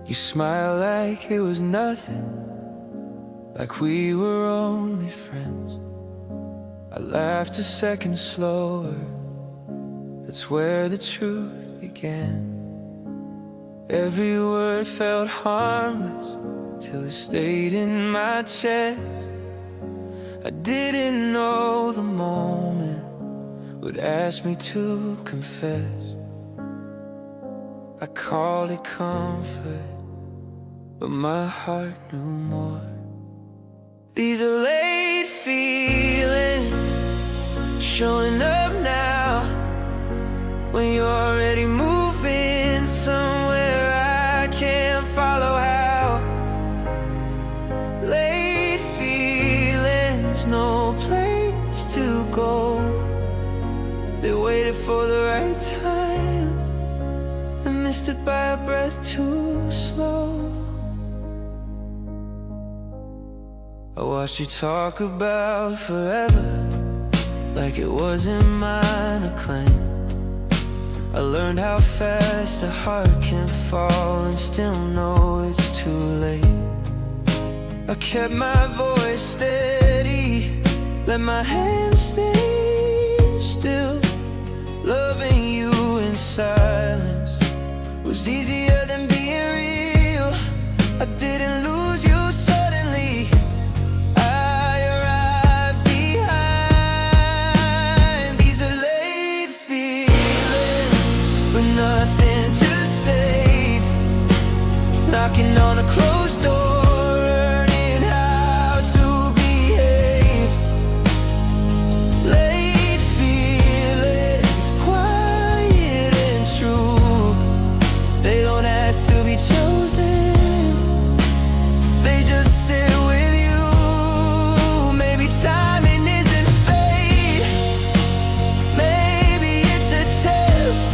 You smiled like it was nothing, like we were only friends. I laughed a second slower, that's where the truth began. Every word felt harmless till it stayed in my chest. I didn't know the moment would ask me to confess. I called it comfort, but my heart knew more. These are late feelings showing up now, when you're already moving somewhere I can't follow how. Late feelings, no place to go. They waited for the right time and missed it by a breath too slow. I watched you talk about forever like it wasn't mine to claim. I learned how fast a heart can fall and still know it's too late. I kept my voice steady, let my hands stay still. Loving you in silence was easier than being real. I didn't lose you suddenly, I arrived behind. These are late feelings with nothing to save, knocking on a closed door, learning how to behave. Late feelings, quiet and true. They don't ask to be chosen, they just sit with you. Maybe timing isn't fate, maybe it's a test.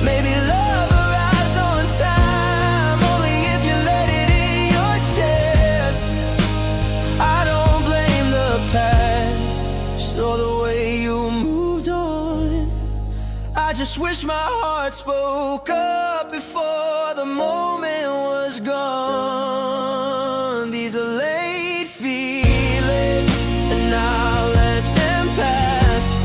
Maybe love arrives on time, only if you let it in your chest. I don't blame the past, just know the way you moved on. I just wish my heart spoke up before the moment was gone. These are late feelings, and I'll let them pass.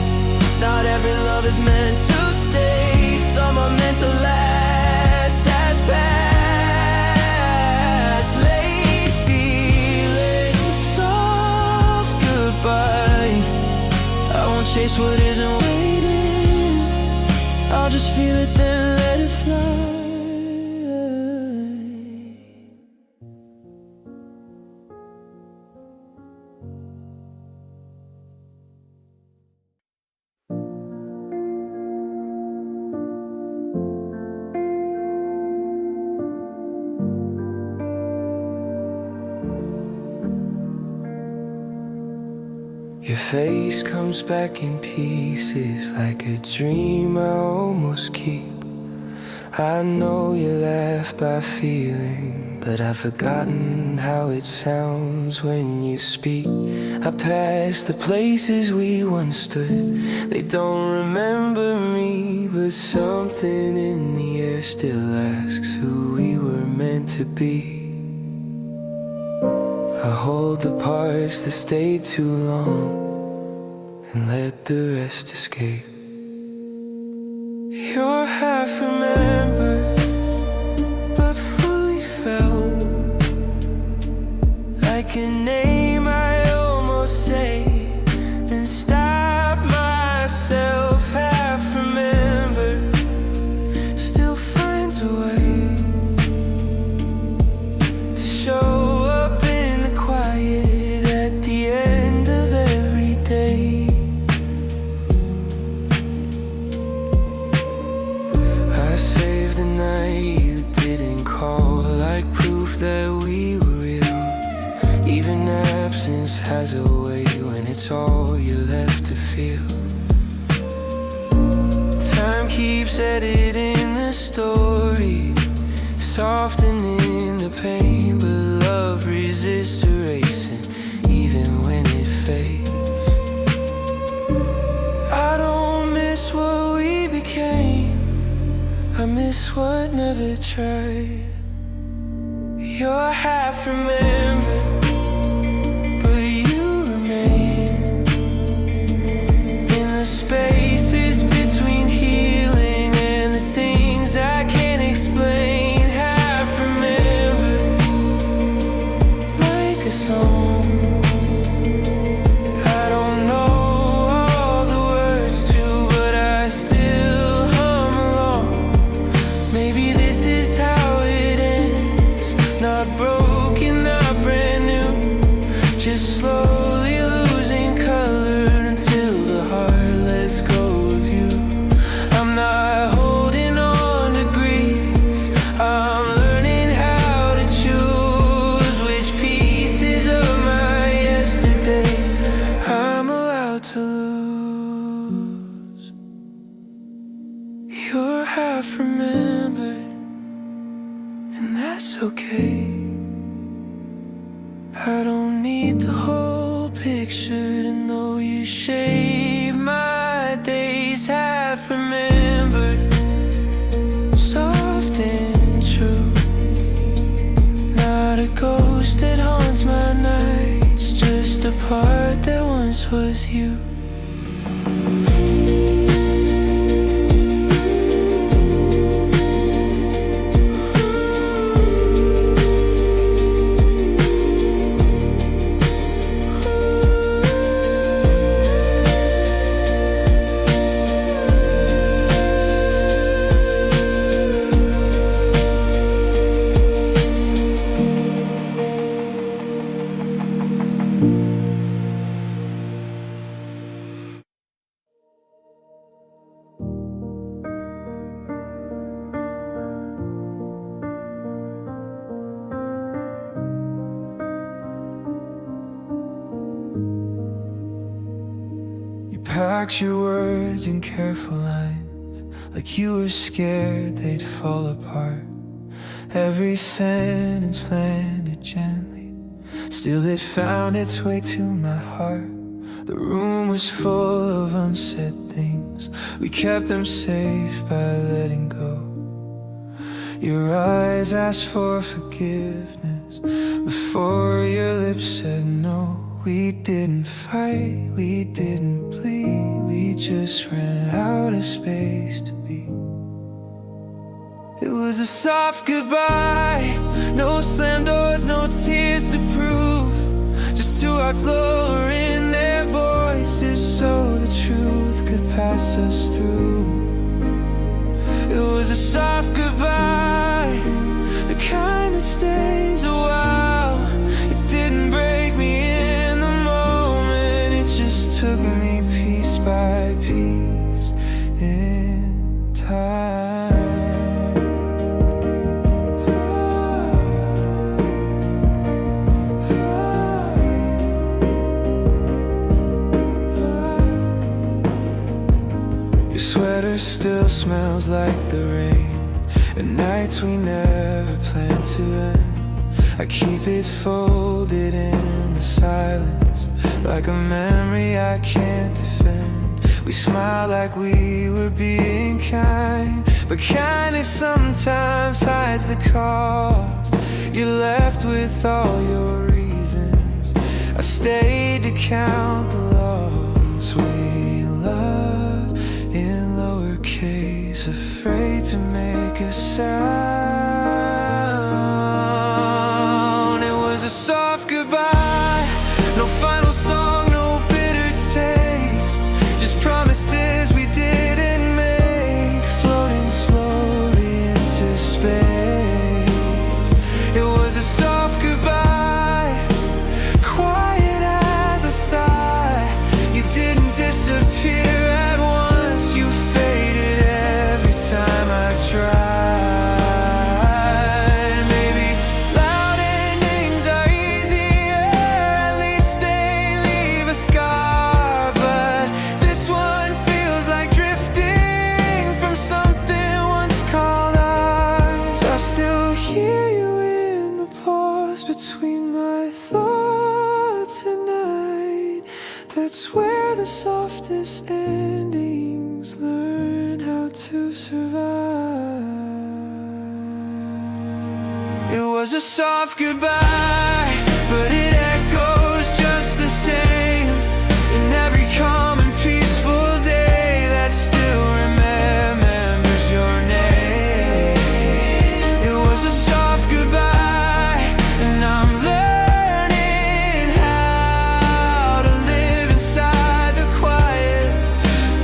Not every love is meant to stay, some are meant to last as past. Late feelings, soft goodbye. I won't chase what isn't waiting, I'll just feel it then let it fly. Your face comes back in pieces like a dream I almost keep. I know you laugh by feeling, but I've forgotten how it sounds when you speak. I pass the places we once stood, they don't remember me, but something in the air still asks who we were meant to be. I hold the parts that stayed too long and let the rest escape. You're half remembered, but fully felt, like a name I almost say, then stop myself. Half remembered, still finds a way to show up in the quiet at the end of every day. I saved the night you didn't call, like proof that we were real. Even absence has a way when it's all you're left to feel. Time keeps editing the story, softening the pain, but love resists erasing even when it fades. I don't miss what we became, I miss what never tried. You're half remembered, but you remain in the spaces between healing and the things I can't explain. Half remembered, like a song. I don't know all the words to, but I still hum along. Maybe this is how it ends, not broken, not brand new, just slowly losing color until the heart lets go of you. I'm not holding on to grief, I'm learning how to choose which pieces of my yesterday I'm allowed to lose. You're half remembered, and that's okay. I don't need the whole picture to know you shape my days. Half remembered, soft and true, not a ghost that haunts my nights, just a part that once was you. Packed your words in careful lines, like you were scared they'd fall apart. Every sentence landed gently, still it found its way to my heart. The room was full of unsaid things, we kept them safe by letting go. Your eyes asked for forgiveness before your lips said no. We didn't fight, we didn't plead, we just ran out of space to be. It was a soft goodbye, no slam doors, no tears to prove, just two hearts lowering their voices so the truth could pass us through. It was a soft goodbye, the kind that stays a while. It didn't break me in the moment, it just took me piece by piece in time. Your sweater still smells like the rain, and nights we never planned to end. I keep it folded in the silence, like a memory I can't defend. We smile like we were being kind, but kindness sometimes hides the cost. You're left with all your reasons, I stayed to count the loss. We love in lowercase, afraid to make a sound. It was a soft goodbye, no final song, no bitter taste, just promises we didn't make, floating slowly into space. It was a soft goodbye, quiet as a sigh. You didn't disappear at once, you faded every time I tried. Between my thoughts at night, that's where the softest endings learn how to survive. It was was a soft goodbye, but it echoes just the same in every calm and peaceful day that still remembers your name. It was a soft goodbye, and I'm learning how to live inside the quiet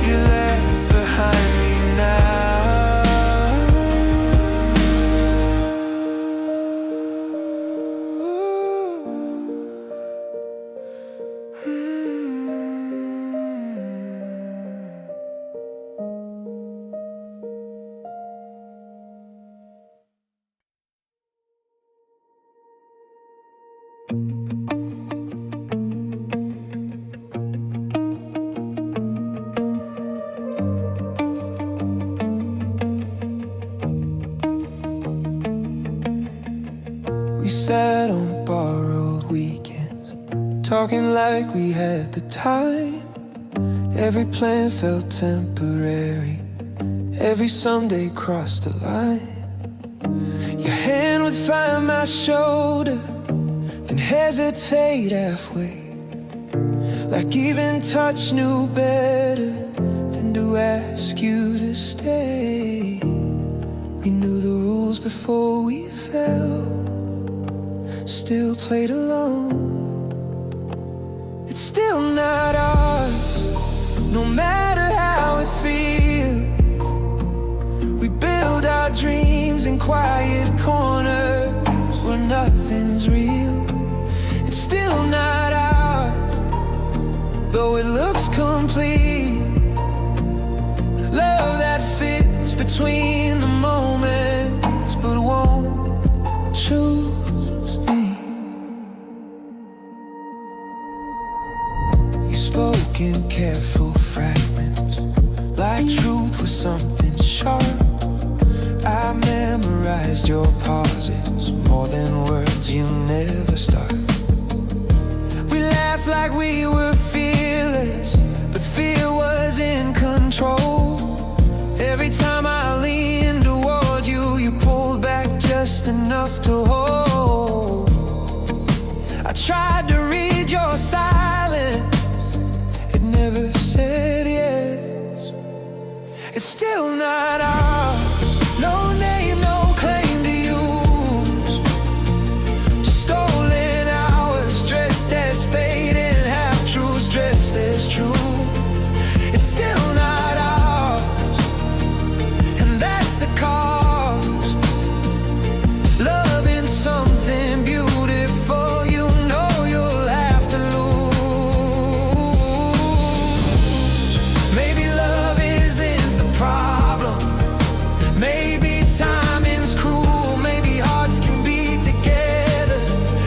you left behind me now. We sat on borrowed weekends, talking like we had the time. Every plan felt temporary, every Sunday crossed the line. Your hand would find my shoulder, then hesitate halfway, like even touch knew better than to ask you to stay. We knew the rules before we fell, still played alone. It's still not ours, no matter how it feels. We build our dreams in quiet corners where nothing's real. It's still not ours, though it looks complete. Love that fits between the moments but won't choose me. You spoke in careful fragments, like truth was something sharp. I memorized your pauses, more than words you never start. We laughed like we were fearless, but fear was in control. Every time I leaned toward you, you pulled back just enough to hold. I tried to read your silence, it never said yes. It's still not ours, no name, no claim to use. Just stolen hours, dressed as fate, and half-truths dressed as truth. It's still not ours, and that's the cost. Loving something beautiful, you know you'll have to lose. Maybe love isn't the problem, maybe timing's cruel, maybe hearts can be together,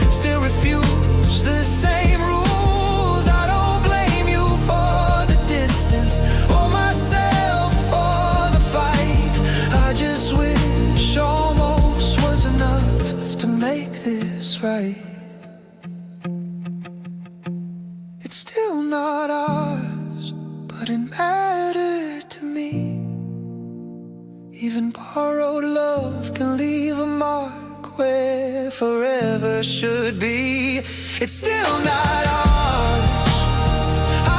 still refuse the same rules. I don't blame you for the distance, or myself for the fight. I just wish almost was enough to make this right. It's still not ours, but it mattered to me. Even borrowed love can leave a mark where forever should be. It's still not ours.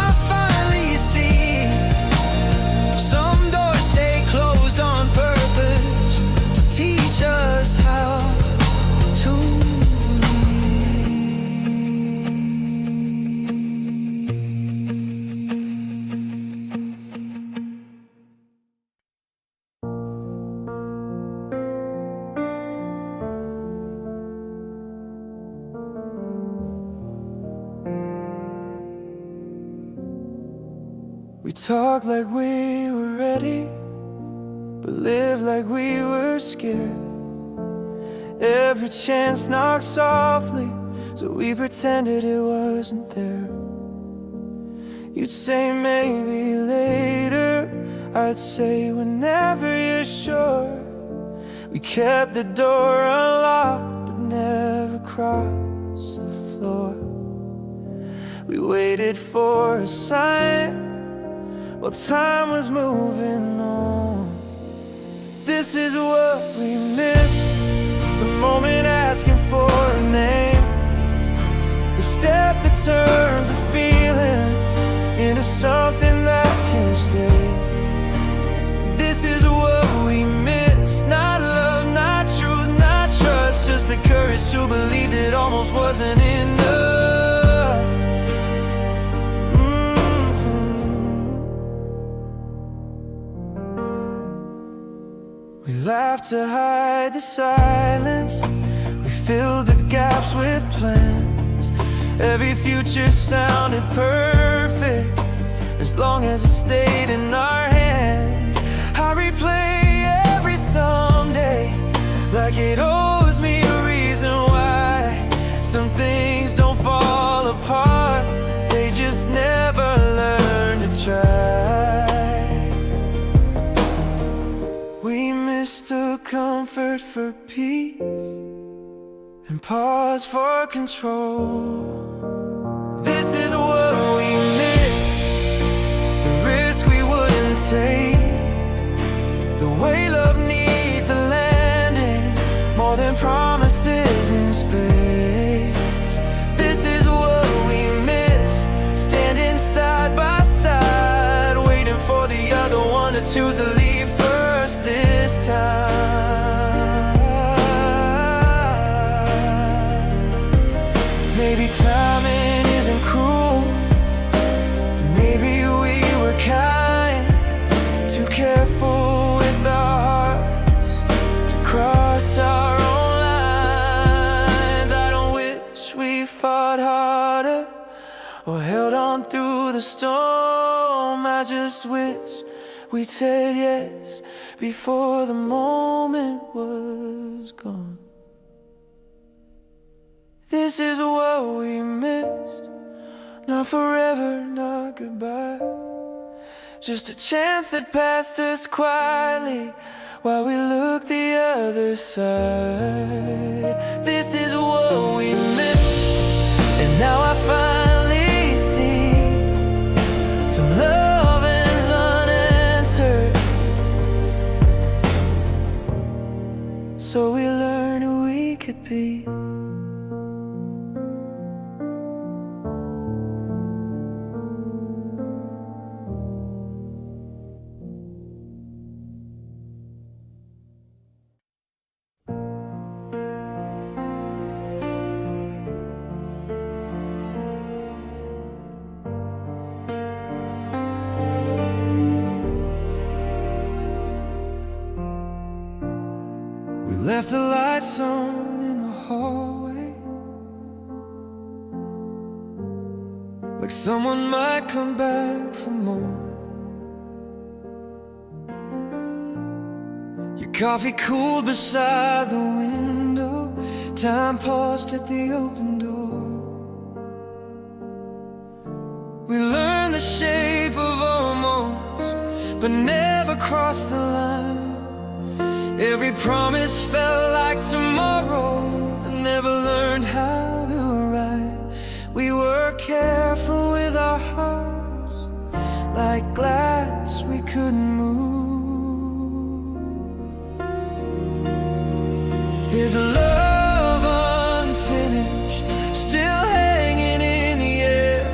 I finally see some doors stay closed on purpose to teach us how to leave. We talked like we were ready, but lived like we were scared. Every chance knocked softly, so we pretended it wasn't there. You'd say maybe later, I'd say whenever you're sure. We kept the door unlocked, but never crossed the floor. We waited for a sign while time was moving on. This is what we missed, but moment asking for a name, the step that turns a feeling into something that can stay. This is what we miss. Not love, not truth, not trust, just the courage to believe that almost wasn't enough. We laughed to hide the silence, we filled the gaps with plans. Every future sounded perfect, as long as it stayed in our hands. I replay every someday, like it owes me a reason why. Some things don't fall apart, they just never learn to try. We mistook comfort for peace and pause for control. This is what we miss, the risk we wouldn't take, the way love needs a landing, more than promises in space. This is what we miss, standing side by side, waiting for the other one to choose to leave first this time. Maybe timing isn't cruel, maybe we were kind, too careful with our hearts to cross our own lines. I don't wish we fought harder or held on through the storm. I just wish we'd said yes before the moment was gone. This is what we missed, not forever, not goodbye, just a chance that passed us quietly while we looked the other side. This is what we missed, and now I finally see some love is unanswered. So we learned who we could be. Left the lights on in the hallway, like someone might come back for more. Your coffee cooled beside the window, time paused at the open door. We learned the shape of almost, but never crossed the line. Every promise felt like tomorrow, and never learned how to write. We were careful with our hearts, like glass we couldn't move. Is love unfinished, still hanging in the air,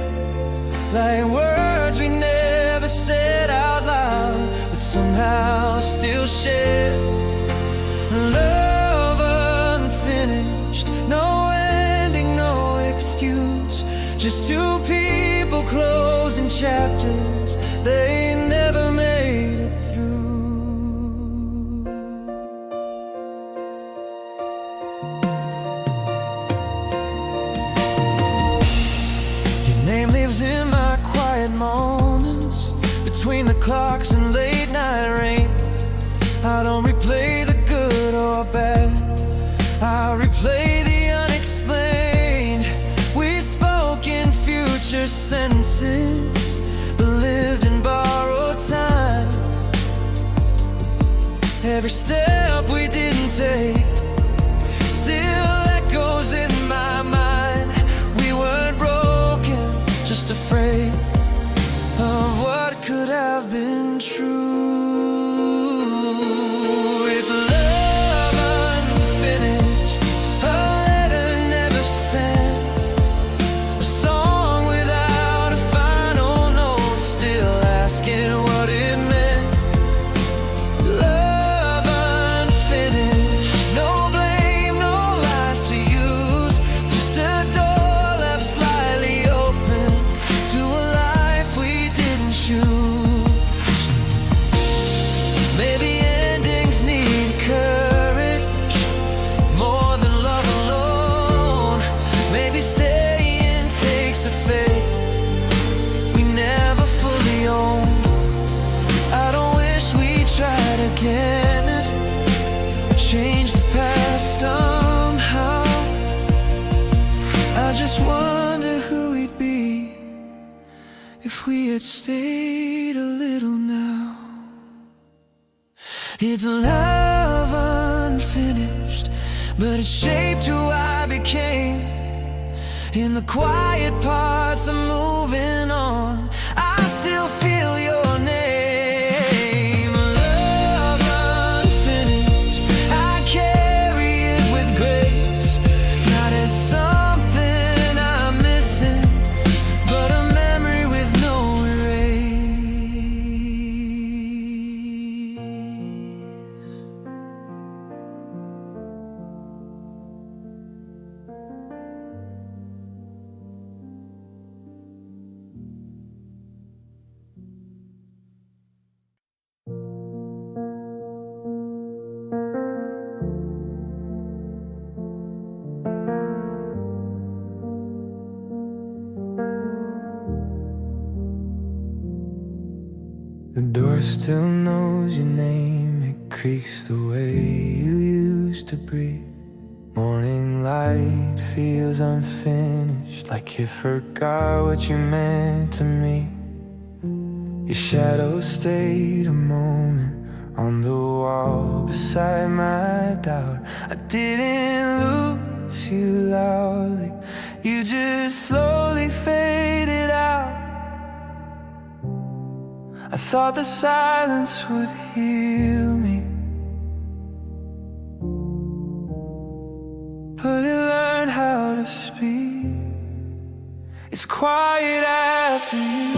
like words we never said out loud, but somehow still shared. Love unfinished, no ending, no excuse, just two people closing chapters they never made it through. Your name lives in my quiet moments, between the clocks and late night rain. I don't replay the good or bad, I replay the unexplained. We spoke in future sentences, but lived in borrowed time. Every step we didn't take still echoes in my mind. We weren't broken, just afraid of what could have been true. It's love unfinished, piece of fate we never fully owned. I don't wish we tried again, change the past somehow. I just wonder who we'd be if we had stayed a little now. It's love unfinished, but it shaped who I became. In the quiet parts I'm moving on, I still feel your name. Love unfinished, I carry it with grace, not as something I'm missing, but a memory with no erase. The door still knows your name, it creaks the way you used to breathe. Morning light feels unfinished, like you forgot what you meant to me. Your shadow stayed a moment on the wall beside my doubt. I didn't lose you loudly, you just slowly faded out. I thought the silence would heal me, but it learned how to speak. It's quiet after you,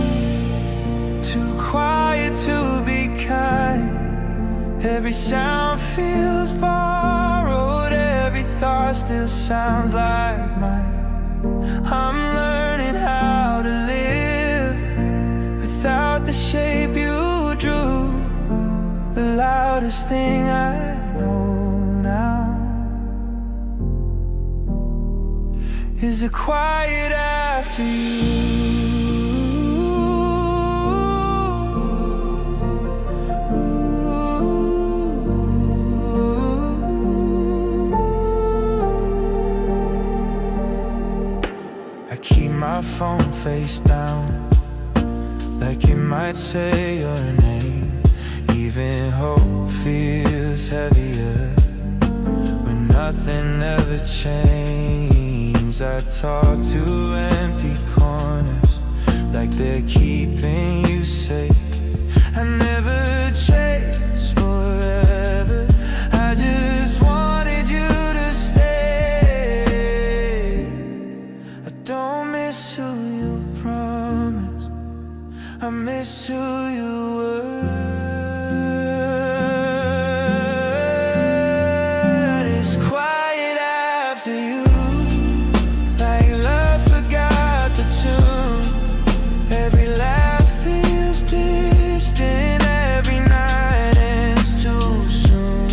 too quiet to be kind. Every sound feels borrowed, every thought still sounds like mine. I'm learning how to live without the shape you drew, the loudest thing I know now is a quiet after you. I keep my phone face down, like it might say your name. Even hope feels heavier when nothing ever changes. I talk to empty corners, like they're keeping you safe. I never chased forever, I just wanted you to stay. I don't miss who you promised, I miss who you were. It's quiet after you, like love forgot the tune. Every laugh feels distant, every night ends too soon.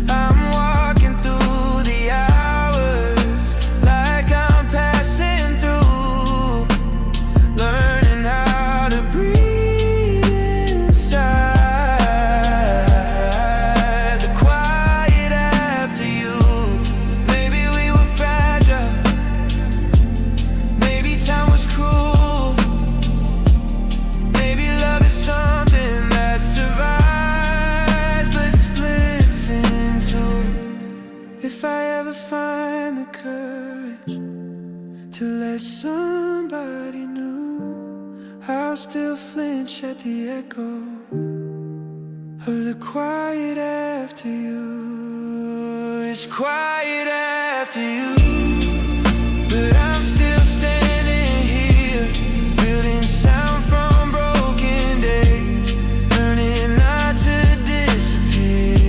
I'm walking through the hours like I'm passing through, learning how to breathe inside. The quiet after you. Maybe we were fragile, maybe time was cruel, maybe love is something that survives but splits in two. If I ever find the courage to let somebody new, I'll still flinch at the echo of the quiet after you. It's quiet after you, but I'm still standing here, building sound from broken days, learning not to disappear.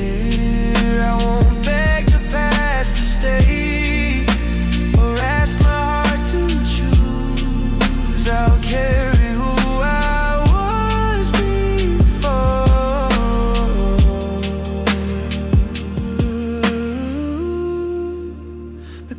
I won't beg the past to stay or ask my heart to choose. I'll carry who I was before. The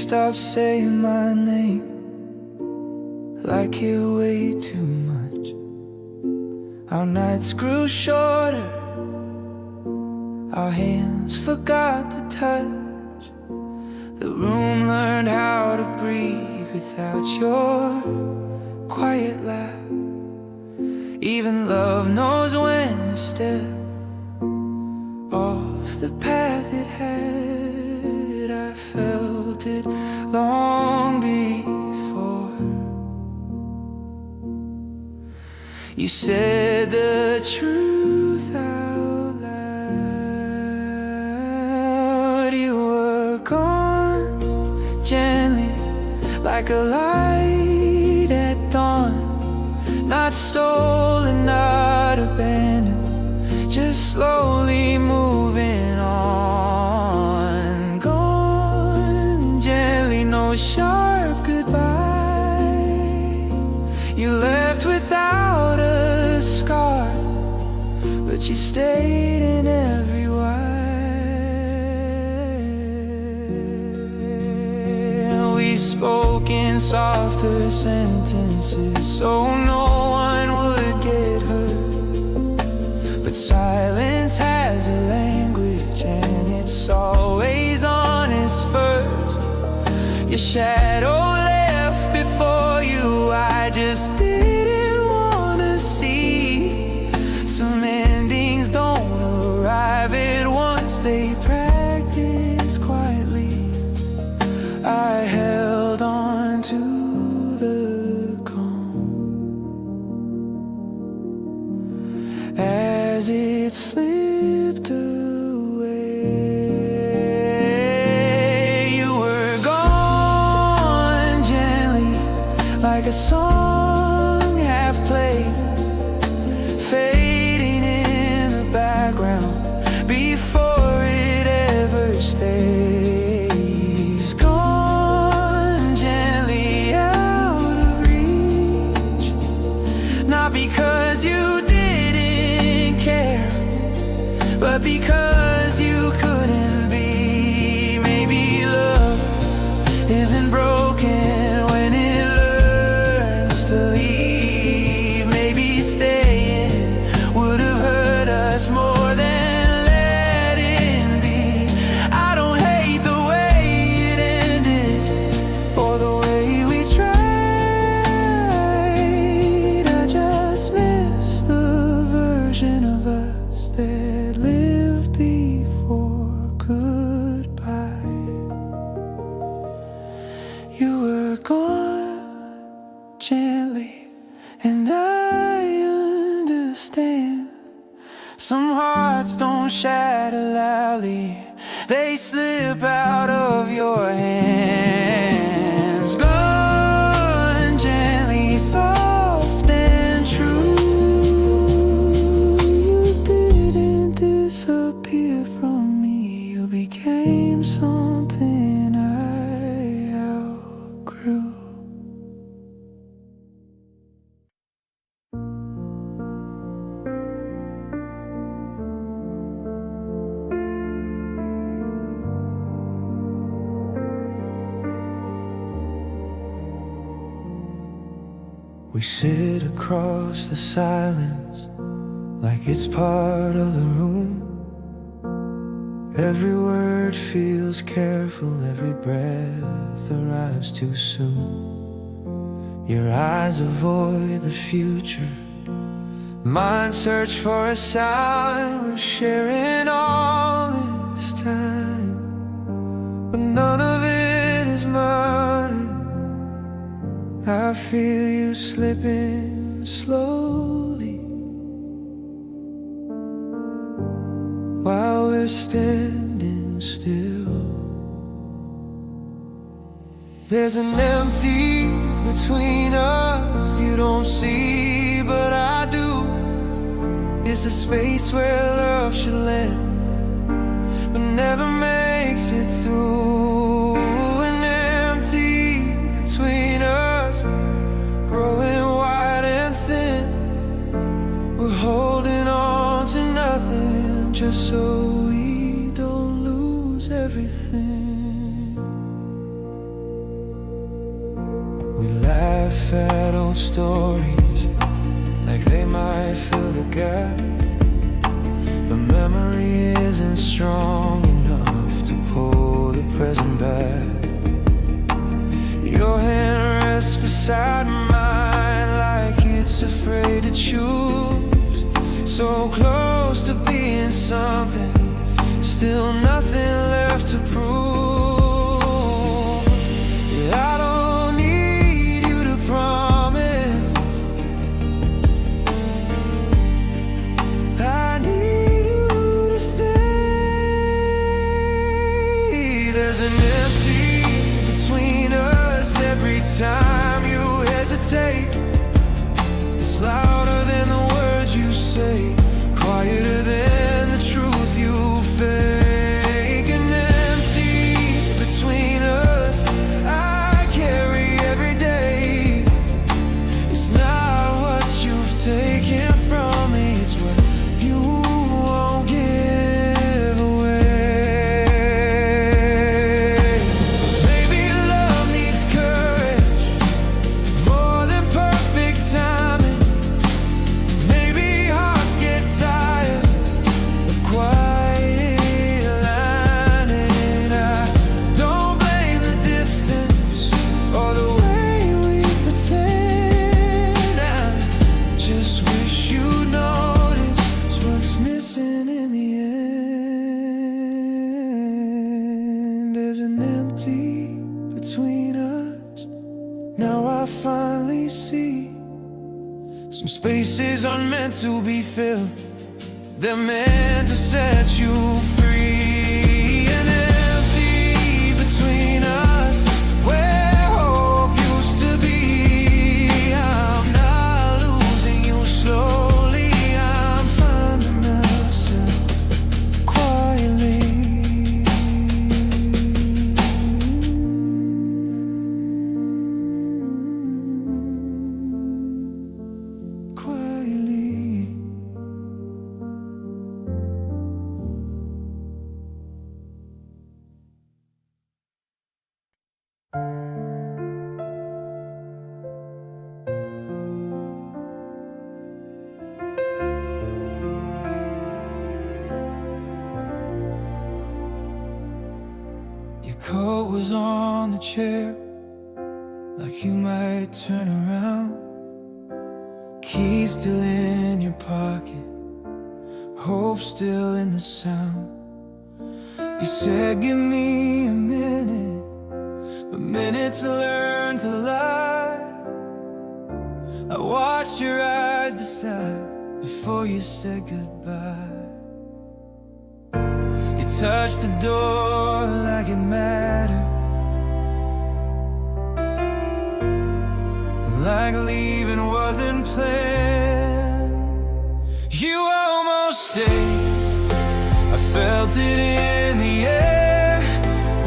stopped saying my name, like it way too much. Our nights grew shorter, our hands forgot to touch. The room learned how to breathe without your quiet laugh. Even love knows when to step off the path it had. I felt it long before. You said the truth out loud. You were gone gently, like a light at dawn. Not stolen, not abandoned, just slowly moving on. Gone gently, no sharp goodbye. You left without a scar, but you stayed in every way. We spoke in softer sentences so no one would get hurt. But silence has a language, and it's always honest first. Your shadow left before you, I just didn't wanna see. Some endings don't arrive at once, they practice quietly. I held on to the calm as it slipped away. You were gone gently, like a song half played, fading in the background before it ever stays. Gone gently out of reach, not because you didn't care, but because you couldn't be. Maybe love isn't broken when it learns to leave. Maybe staying would have hurt us more than letting be. I don't hate the way it ended or the way we tried. I just miss the version of us that lived before goodbye. You were gone gently, and I understand. Some hearts don't shatter loudly, they slip out of your hands. Gone gently, soft and true. You didn't disappear from me, you became something I outgrew. We sit across the silence like it's part of the room. Every word feels careful, every breath arrives too soon. Your eyes avoid the future, mine search for a sign. We're sharing all this time, but none of it is mine. I feel you slipping slowly while we're standing still. There's an empty between us you don't see, but I do. It's the space where love should land, but never makes it through. An empty between us, growing wide and thin. We're holding on to nothing just so we don't lose everything. laugh at old stories like they might fill the gap, but memory isn't strong enough to pull the present back. Your hand rests beside mine like it's afraid to choose. So close to being something, still nothing left to prove. Yeah, I don't need you to promise, I need you to stay. There's an empty between us every time you hesitate. It's louder than the words you say, quieter than the truth you fake. An empty between us I carry every day. It's not what you've taken from me, it's what you won't give away. Maybe love needs courage more than perfect timing. Maybe hearts get tired of quiet lining. I don't blame the distance or the way we pretend. I just wish you'd notice what's missing in the end. There's an empty between us. Now I finally see some spaces aren't meant to be filled, they're meant to set you free. An empty between us where hope used to be. I'm not losing you slowly, I'm finding myself quietly. Quietly. Your coat was on the chair, like you might turn around. Keys still in your pocket, hope still in the sound. You said give me a minute, but minutes learn to lie. I watched your eyes decide before you said goodbye. You touched the door like it mattered, like leaving wasn't planned. You almost stayed, I felt it in the air,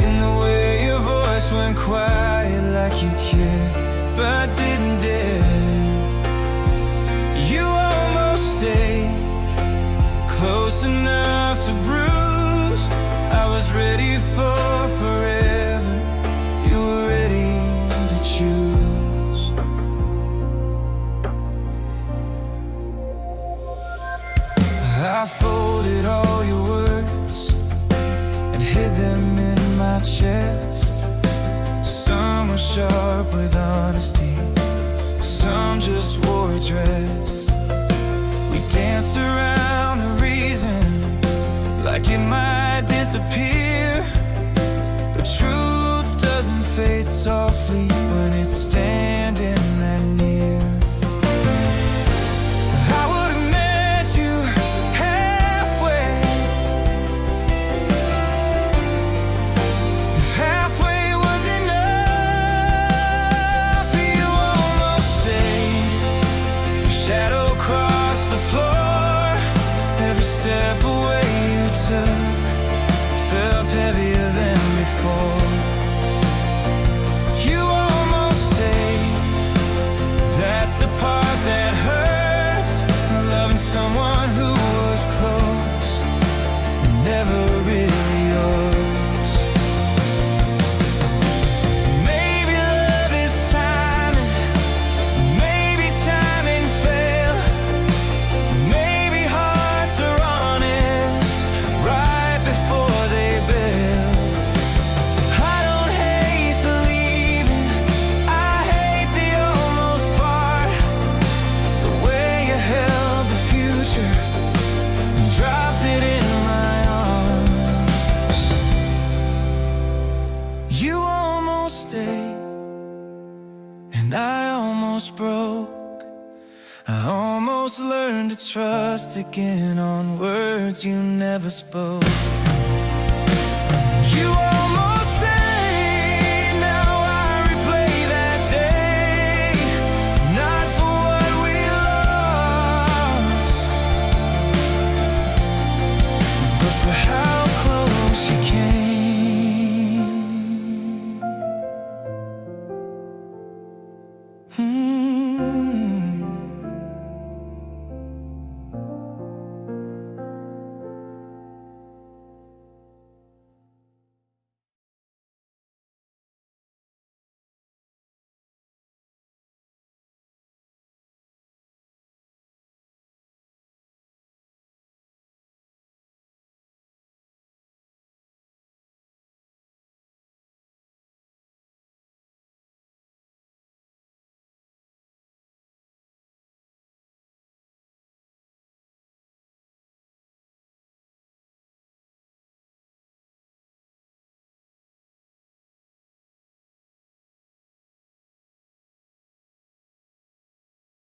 in the way your voice went quiet like you cared, but didn't dare. You almost stayed, close enough to bruise. I was ready for forever, you were ready to choose. I folded all your words and hid them in my chest. Some were sharp with honesty, some just wore a dress. We danced around the reason like it might disappear, but truth doesn't fade softly when it's standing that near. I would have met you halfway, if halfway was enough. You almost stayed, your shadow crossed the floor, every step away you took felt heavier than before. You I almost broke. I almost learned to trust again on words you never spoke.